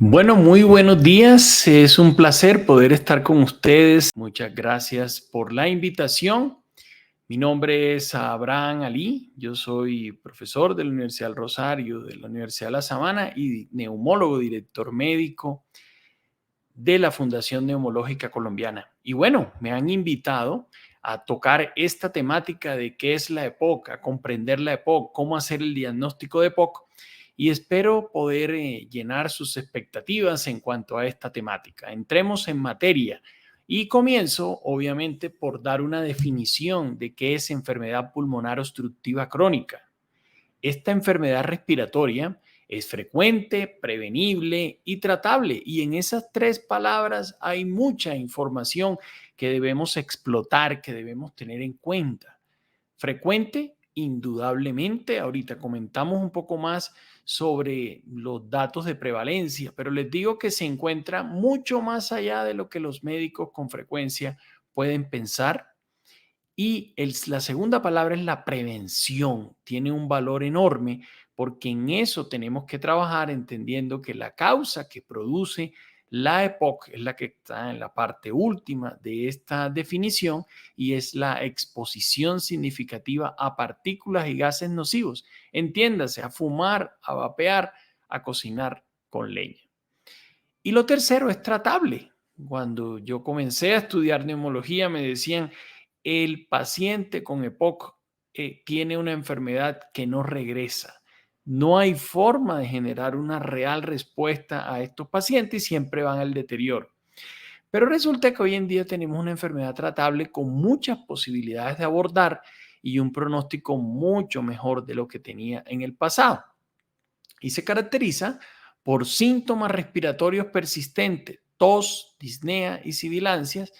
Bueno, muy buenos días. Es un placer poder estar con ustedes. Muchas gracias por la invitación. Mi nombre es Abraham Ali. Yo soy profesor de la Universidad del Rosario, de la Universidad de La Sabana y neumólogo, director médico de la Fundación Neumológica Colombiana. Y bueno, me han invitado a tocar esta temática de qué es la EPOC, a comprender la EPOC, cómo hacer el diagnóstico de EPOC, y espero poder llenar sus expectativas en cuanto a esta temática. Entremos en materia y comienzo, obviamente, por dar una definición de qué es enfermedad pulmonar obstructiva crónica. Esta enfermedad respiratoria es frecuente, prevenible y tratable. Y en esas tres palabras hay mucha información que debemos explotar, que debemos tener en cuenta. Frecuente, indudablemente. Ahorita comentamos un poco más sobre los datos de prevalencia, pero les digo que se encuentra mucho más allá de lo que los médicos con frecuencia pueden pensar. Y la segunda palabra es la prevención. Tiene un valor enorme porque en eso tenemos que trabajar entendiendo que la causa que produce la EPOC es la que está en la parte última de esta definición y es la exposición significativa a partículas y gases nocivos. Entiéndase, a fumar, a vapear, a cocinar con leña. Y lo tercero es tratable. Cuando yo comencé a estudiar neumología me decían, el paciente con EPOC tiene una enfermedad que no regresa. No hay forma de generar una real respuesta a estos pacientes y siempre van al deterioro. Pero resulta que hoy en día tenemos una enfermedad tratable con muchas posibilidades de abordar y un pronóstico mucho mejor de lo que tenía en el pasado. Y se caracteriza por síntomas respiratorios persistentes, tos, disnea y sibilancias,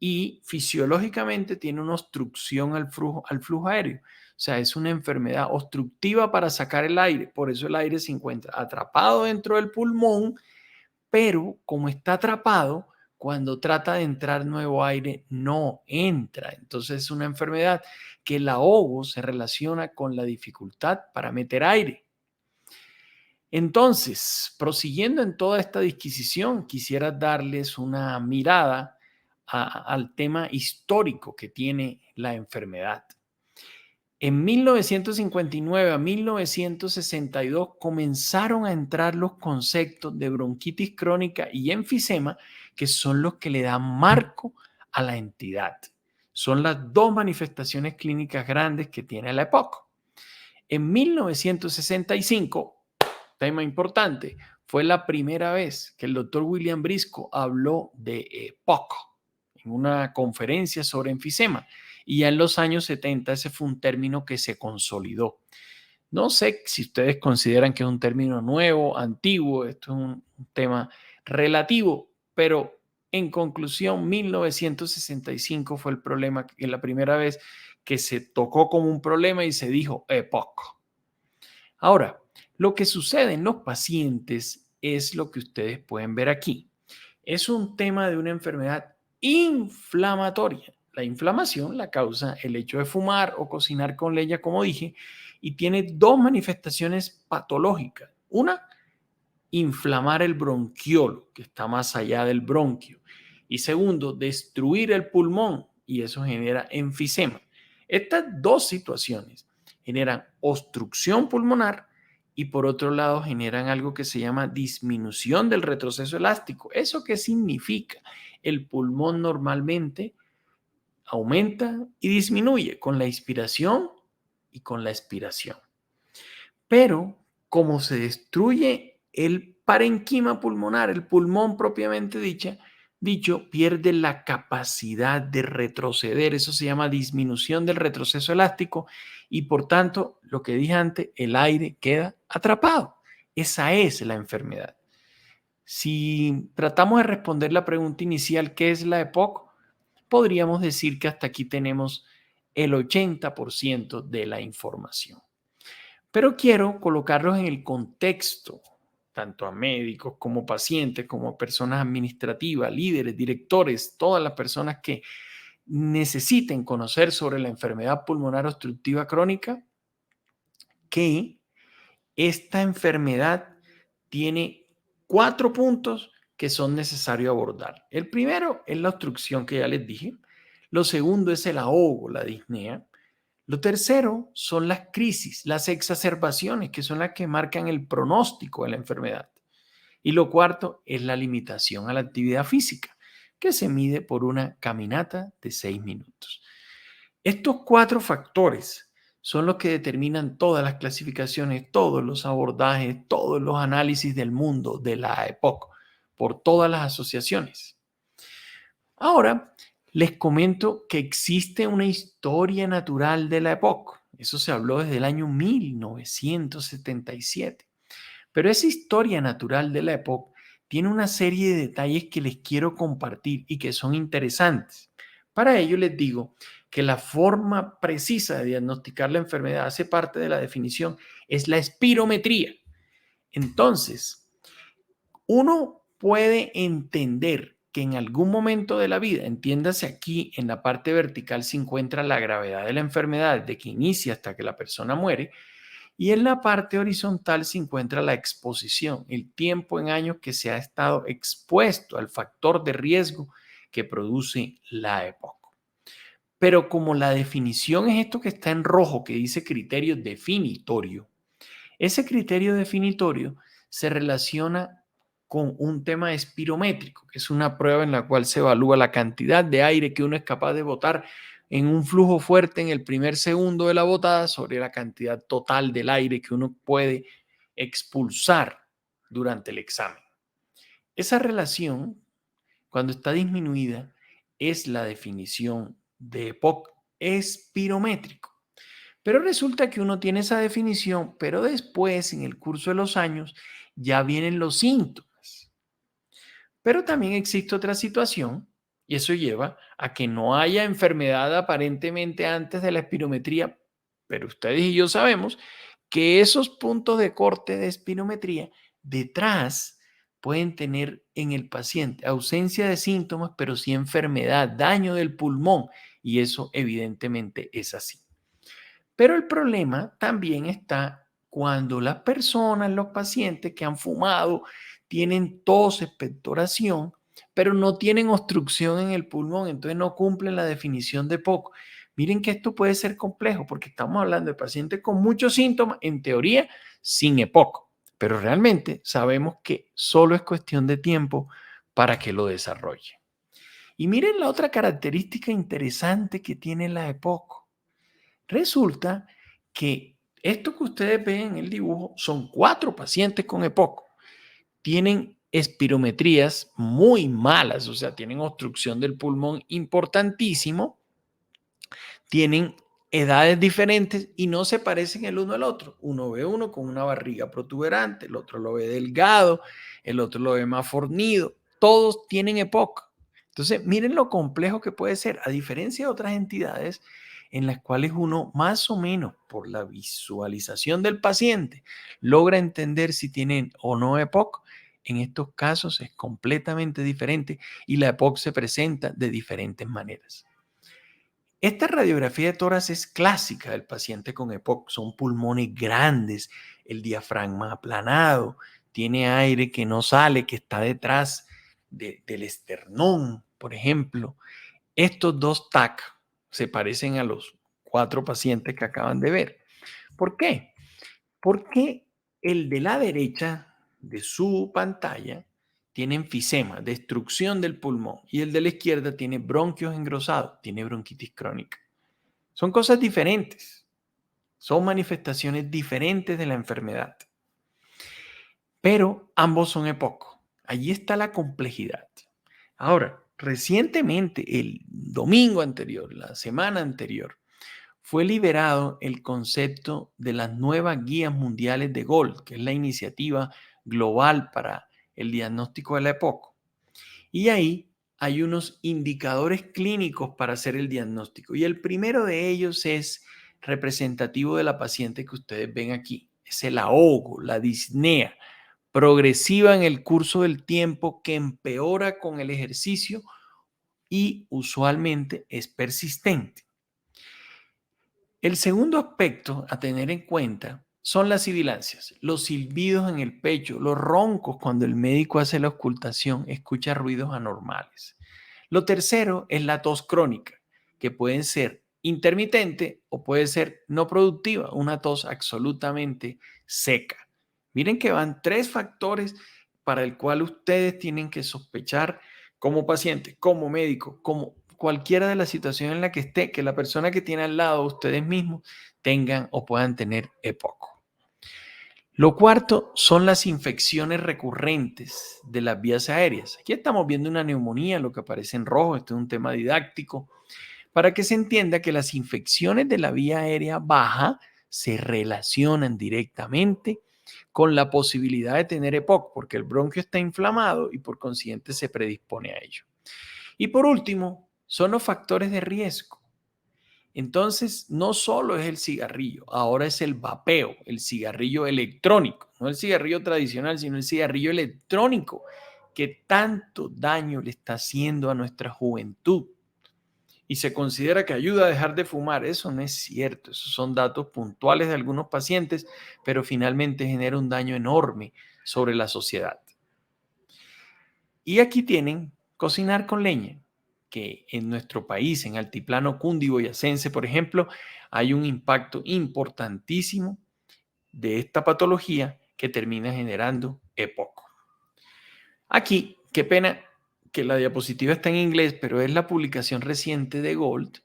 y fisiológicamente tiene una obstrucción al flujo aéreo. O sea, es una enfermedad obstructiva para sacar el aire, por eso el aire se encuentra atrapado dentro del pulmón, pero como está atrapado, cuando trata de entrar nuevo aire, no entra. Entonces es una enfermedad que el ahogo se relaciona con la dificultad para meter aire. Entonces, prosiguiendo en toda esta disquisición, quisiera darles una mirada al tema histórico que tiene la enfermedad. En 1959 a 1962 comenzaron a entrar los conceptos de bronquitis crónica y enfisema, que son los que le dan marco a la entidad. Son las dos manifestaciones clínicas grandes que tiene la EPOC. En 1965, tema importante, fue la primera vez que el doctor William Briscoe habló de EPOC en una conferencia sobre enfisema. Y ya en los años 70 ese fue un término que se consolidó. No sé si ustedes consideran que es un término nuevo, antiguo, esto es un tema relativo, pero en conclusión, 1965 fue el problema, la primera vez que se tocó como un problema y se dijo EPOC. Ahora, lo que sucede en los pacientes es lo que ustedes pueden ver aquí. Es un tema de una enfermedad inflamatoria. La inflamación la causa el hecho de fumar o cocinar con leña, como dije, y tiene dos manifestaciones patológicas. Una, inflamar el bronquiolo, que está más allá del bronquio. Y segundo, destruir el pulmón, y eso genera enfisema. Estas dos situaciones generan obstrucción pulmonar y por otro lado generan algo que se llama disminución del retroceso elástico. ¿Eso qué significa? El pulmón normalmente aumenta y disminuye con la inspiración y con la expiración. Pero como se destruye el parenquima pulmonar, el pulmón propiamente dicho, pierde la capacidad de retroceder. Eso se llama disminución del retroceso elástico y por tanto, lo que dije antes, el aire queda atrapado. Esa es la enfermedad. Si tratamos de responder la pregunta inicial, ¿qué es la EPOC? Podríamos decir que hasta aquí tenemos el 80% de la información. Pero quiero colocarlos en el contexto, tanto a médicos como pacientes, como personas administrativas, líderes, directores, todas las personas que necesiten conocer sobre la enfermedad pulmonar obstructiva crónica, que esta enfermedad tiene 4 puntos que son necesarios abordar. El primero es la obstrucción que ya les dije. Lo segundo es el ahogo, la disnea. Lo tercero son las crisis, las exacerbaciones, que son las que marcan el pronóstico de la enfermedad. Y lo cuarto es la limitación a la actividad física, que se mide por una caminata de 6 minutos. Estos 4 factores son los que determinan todas las clasificaciones, todos los abordajes, todos los análisis del mundo de la EPOC por todas las asociaciones. Ahora, les comento que existe una historia natural de la EPOC. Eso se habló desde el año 1977. Pero esa historia natural de la EPOC tiene una serie de detalles que les quiero compartir y que son interesantes. Para ello les digo que la forma precisa de diagnosticar la enfermedad, hace parte de la definición, es la espirometría. Entonces, uno puede entender que en algún momento de la vida, entiéndase aquí, en la parte vertical se encuentra la gravedad de la enfermedad, de que inicia hasta que la persona muere, y en la parte horizontal se encuentra la exposición, el tiempo en años que se ha estado expuesto al factor de riesgo que produce la EPOC. Pero como la definición es esto que está en rojo, que dice criterio definitorio, ese criterio definitorio se relaciona con un tema espirométrico, que es una prueba en la cual se evalúa la cantidad de aire que uno es capaz de botar en un flujo fuerte en el primer segundo de la botada sobre la cantidad total del aire que uno puede expulsar durante el examen. Esa relación, cuando está disminuida, es la definición de EPOC espirométrico. Pero resulta que uno tiene esa definición, pero después, en el curso de los años, ya vienen los síntomas. Pero también existe otra situación, y eso lleva a que no haya enfermedad aparentemente antes de la espirometría, pero ustedes y yo sabemos que esos puntos de corte de espirometría detrás pueden tener en el paciente ausencia de síntomas, pero sí enfermedad, daño del pulmón, y eso evidentemente es así. Pero el problema también está cuando las personas, los pacientes que han fumado, tienen tos, expectoración, pero no tienen obstrucción en el pulmón, entonces no cumplen la definición de EPOC. Miren que esto puede ser complejo porque estamos hablando de pacientes con muchos síntomas, en teoría, sin EPOC, pero realmente sabemos que solo es cuestión de tiempo para que lo desarrolle. Y miren la otra característica interesante que tiene la EPOC. Resulta que esto que ustedes ven en el dibujo son 4 pacientes con EPOC. Tienen espirometrías muy malas, o sea, tienen obstrucción del pulmón importantísimo, tienen edades diferentes y no se parecen el uno al otro. Uno ve uno con una barriga protuberante, el otro lo ve delgado, el otro lo ve más fornido. Todos tienen EPOC. Entonces, miren lo complejo que puede ser, a diferencia de otras entidades en las cuales uno más o menos por la visualización del paciente logra entender si tienen o no EPOC. En estos casos es completamente diferente y la EPOC se presenta de diferentes maneras. Esta radiografía de tórax es clásica del paciente con EPOC. Son pulmones grandes, el diafragma aplanado, tiene aire que no sale, que está detrás del esternón, por ejemplo. Estos 2 TAC se parecen a los 4 pacientes que acaban de ver. ¿Por qué? Porque el de la derecha de su pantalla tiene enfisema, destrucción del pulmón, y el de la izquierda tiene bronquios engrosados, tiene bronquitis crónica. Son cosas diferentes, son manifestaciones diferentes de la enfermedad, pero ambos son EPOC. Allí está la complejidad. Ahora, recientemente, el domingo anterior, la semana anterior, fue liberado el concepto de las nuevas guías mundiales de GOLD, que es la iniciativa global para el diagnóstico de la EPOC. Y ahí hay unos indicadores clínicos para hacer el diagnóstico. Y el primero de ellos es representativo de la paciente que ustedes ven aquí. Es el ahogo, la disnea, progresiva en el curso del tiempo que empeora con el ejercicio y usualmente es persistente. El segundo aspecto a tener en cuenta son las sibilancias, los silbidos en el pecho, los roncos cuando el médico hace la auscultación, escucha ruidos anormales. Lo tercero es la tos crónica, que puede ser intermitente o puede ser no productiva, una tos absolutamente seca. Miren que van tres factores para el cual ustedes tienen que sospechar como paciente, como médico, como cualquiera de las situaciones en la que esté, que la persona que tiene al lado, ustedes mismos, tengan o puedan tener EPOC. Lo cuarto son las infecciones recurrentes de las vías aéreas. Aquí estamos viendo una neumonía, lo que aparece en rojo, este es un tema didáctico, para que se entienda que las infecciones de la vía aérea baja se relacionan directamente con la posibilidad de tener EPOC, porque el bronquio está inflamado y por consiguiente se predispone a ello. Y por último, son los factores de riesgo. Entonces, no solo es el cigarrillo, ahora es el vapeo, el cigarrillo electrónico, no el cigarrillo tradicional, sino el cigarrillo electrónico, que tanto daño le está haciendo a nuestra juventud. Y se considera que ayuda a dejar de fumar. Eso no es cierto, esos son datos puntuales de algunos pacientes, pero finalmente genera un daño enorme sobre la sociedad. Y aquí tienen cocinar con leña, que en nuestro país, en altiplano cundiboyacense, por ejemplo, hay un impacto importantísimo de esta patología que termina generando EPOC. Aquí, qué pena que la diapositiva está en inglés, pero es la publicación reciente de Gold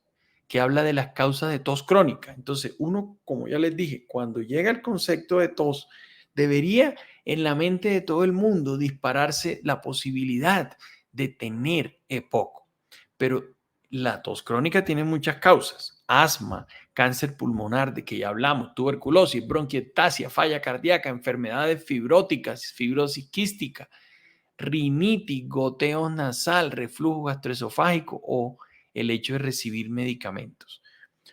que habla de las causas de tos crónica. Entonces, uno, como ya les dije, cuando llega el concepto de tos, debería en la mente de todo el mundo dispararse la posibilidad de tener EPOC. Pero la tos crónica tiene muchas causas: asma, cáncer pulmonar, de que ya hablamos, tuberculosis, bronquiectasia, falla cardíaca, enfermedades fibróticas, fibrosis quística, rinitis, goteo nasal, reflujo gastroesofágico o el hecho de recibir medicamentos.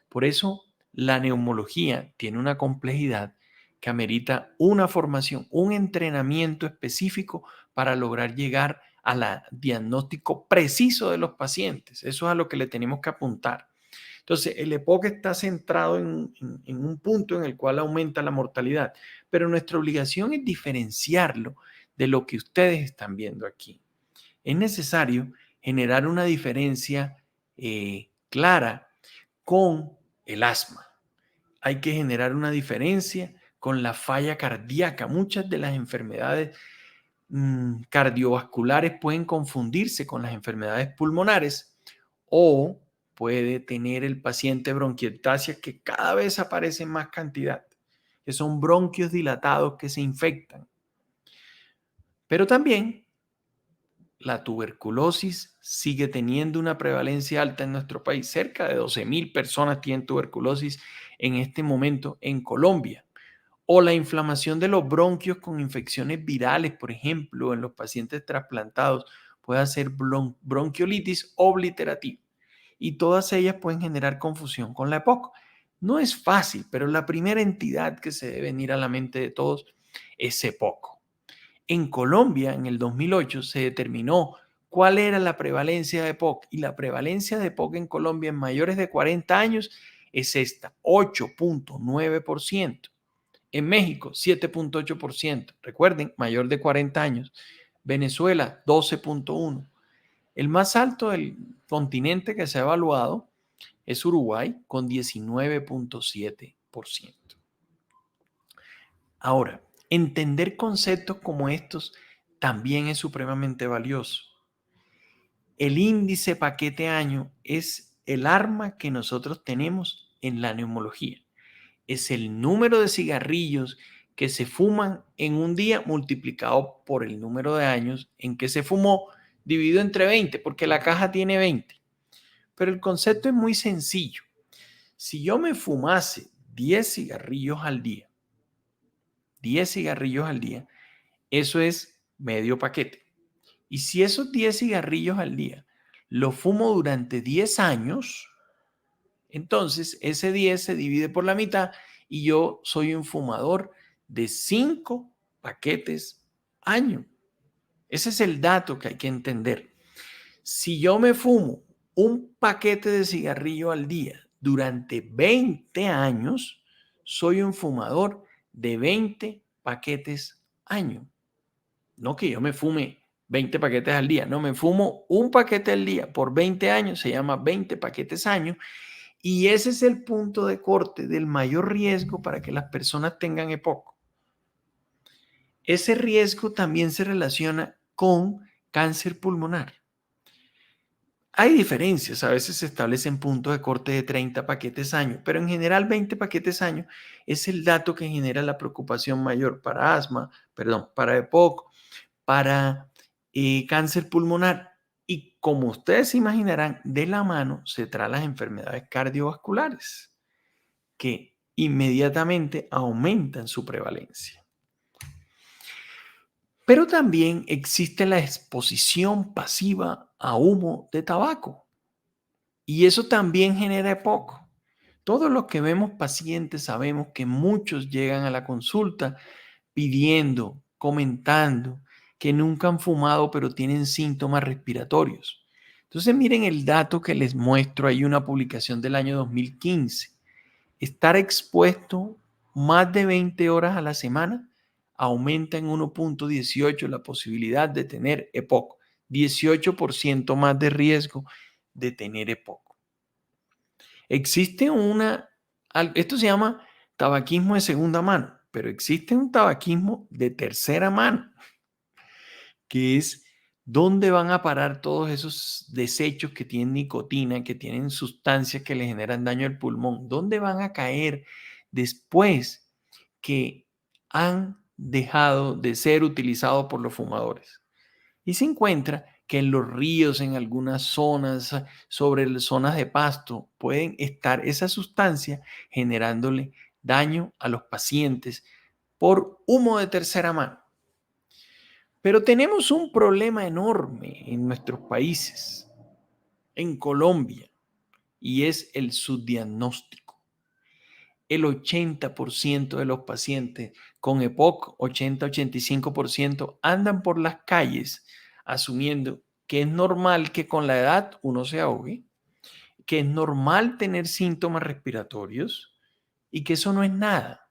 Por eso, la neumología tiene una complejidad que amerita una formación, un entrenamiento específico para lograr llegar al diagnóstico preciso de los pacientes. Eso es a lo que le tenemos que apuntar. Entonces, el EPOC está centrado en un punto en el cual aumenta la mortalidad, pero nuestra obligación es diferenciarlo de lo que ustedes están viendo aquí. Es necesario generar una diferencia clara con el asma. Hay que generar una diferencia con la falla cardíaca. Muchas de las enfermedades cardiovasculares pueden confundirse con las enfermedades pulmonares, o puede tener el paciente bronquiectasia, que cada vez aparece en más cantidad, que son bronquios dilatados que se infectan. Pero también la tuberculosis sigue teniendo una prevalencia alta en nuestro país. Cerca de 12,000 personas tienen tuberculosis en este momento en Colombia. O la inflamación de los bronquios con infecciones virales, por ejemplo, en los pacientes trasplantados, puede hacer bronquiolitis obliterativa. Y todas ellas pueden generar confusión con la EPOC. No es fácil, pero la primera entidad que se debe venir a la mente de todos es EPOC. En Colombia, en el 2008, se determinó cuál era la prevalencia de EPOC, y la prevalencia de EPOC en Colombia en mayores de 40 años es esta: 8.9%. En México, 7.8%. Recuerden, mayor de 40 años. Venezuela, 12.1%. El más alto del continente que se ha evaluado es Uruguay, con 19.7%. Ahora, entender conceptos como estos también es supremamente valioso. El índice paquete año es el arma que nosotros tenemos en la neumología. Es el número de cigarrillos que se fuman en un día multiplicado por el número de años en que se fumó, dividido entre 20, porque la caja tiene 20. Pero el concepto es muy sencillo. Si yo me fumase 10 cigarrillos al día, 10 cigarrillos al día, eso es medio paquete. Y si esos 10 cigarrillos al día los fumo durante 10 años, entonces ese 10 se divide por la mitad y yo soy un fumador de 5 paquetes año. Ese es el dato que hay que entender. Si yo me fumo un paquete de cigarrillo al día durante 20 años, soy un fumador de 20 paquetes año. No que yo me fume 20 paquetes al día, no, me fumo un paquete al día por 20 años, se llama 20 paquetes año, y ese es el punto de corte del mayor riesgo para que las personas tengan EPOC. Ese riesgo también se relaciona con cáncer pulmonar. Hay diferencias, a veces se establecen puntos de corte de 30 paquetes año, pero en general 20 paquetes año es el dato que genera la preocupación mayor para para EPOC, para cáncer pulmonar. Y como ustedes se imaginarán, de la mano se traen las enfermedades cardiovasculares, que inmediatamente aumentan su prevalencia. Pero también existe la exposición pasiva a humo de tabaco. Y eso también genera EPOC. Todos los que vemos pacientes sabemos que muchos llegan a la consulta pidiendo, comentando que nunca han fumado pero tienen síntomas respiratorios. Entonces miren el dato que les muestro, hay una publicación del año 2015. Estar expuesto más de 20 horas a la semana aumenta en 1.18 la posibilidad de tener EPOC, 18% más de riesgo de tener EPOC. Existe esto se llama tabaquismo de segunda mano, pero existe un tabaquismo de tercera mano, que es dónde van a parar todos esos desechos que tienen nicotina, que tienen sustancias que le generan daño al pulmón, dónde van a caer después que han dejado de ser utilizados por los fumadores. Y se encuentra que en los ríos, en algunas zonas, sobre las zonas de pasto, pueden estar esas sustancias generándole daño a los pacientes por humo de tercera mano. Pero tenemos un problema enorme en nuestros países, en Colombia, y es el subdiagnóstico. El 80% de los pacientes con EPOC, 80-85%, andan por las calles asumiendo que es normal que con la edad uno se ahogue, que es normal tener síntomas respiratorios y que eso no es nada.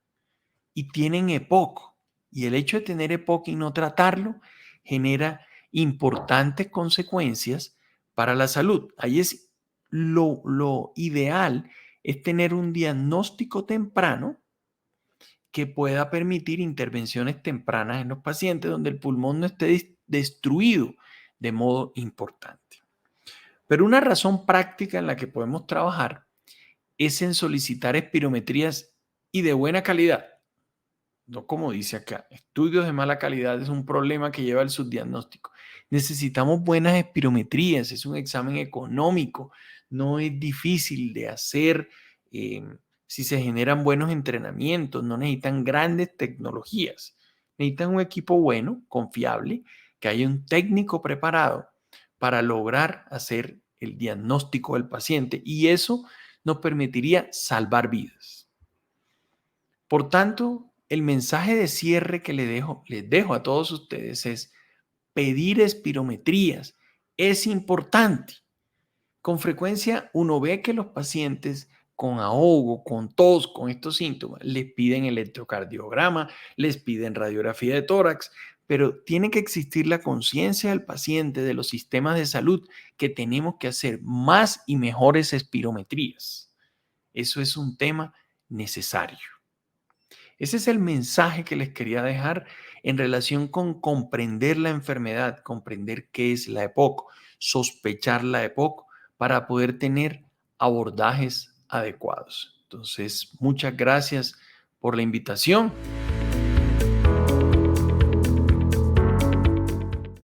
Y tienen EPOC. Y el hecho de tener EPOC y no tratarlo genera importantes consecuencias para la salud. Ahí es lo ideal, es tener un diagnóstico temprano que pueda permitir intervenciones tempranas en los pacientes donde el pulmón no esté destruido de modo importante. Pero una razón práctica en la que podemos trabajar es en solicitar espirometrías y de buena calidad. No como dice acá, estudios de mala calidad es un problema que lleva al subdiagnóstico. Necesitamos buenas espirometrías, es un examen económico, no es difícil de hacer si se generan buenos entrenamientos, no necesitan grandes tecnologías, necesitan un equipo bueno, confiable, que haya un técnico preparado para lograr hacer el diagnóstico del paciente y eso nos permitiría salvar vidas. Por tanto, el mensaje de cierre que les dejo a todos ustedes es pedir espirometrías. Es importante. Con frecuencia uno ve que los pacientes con ahogo, con tos, con estos síntomas, les piden electrocardiograma, les piden radiografía de tórax, pero tiene que existir la conciencia del paciente, de los sistemas de salud, que tenemos que hacer más y mejores espirometrías. Eso es un tema necesario. Ese es el mensaje que les quería dejar en relación con comprender la enfermedad, comprender qué es la EPOC, sospechar la EPOC para poder tener abordajes adecuados. Entonces, muchas gracias por la invitación.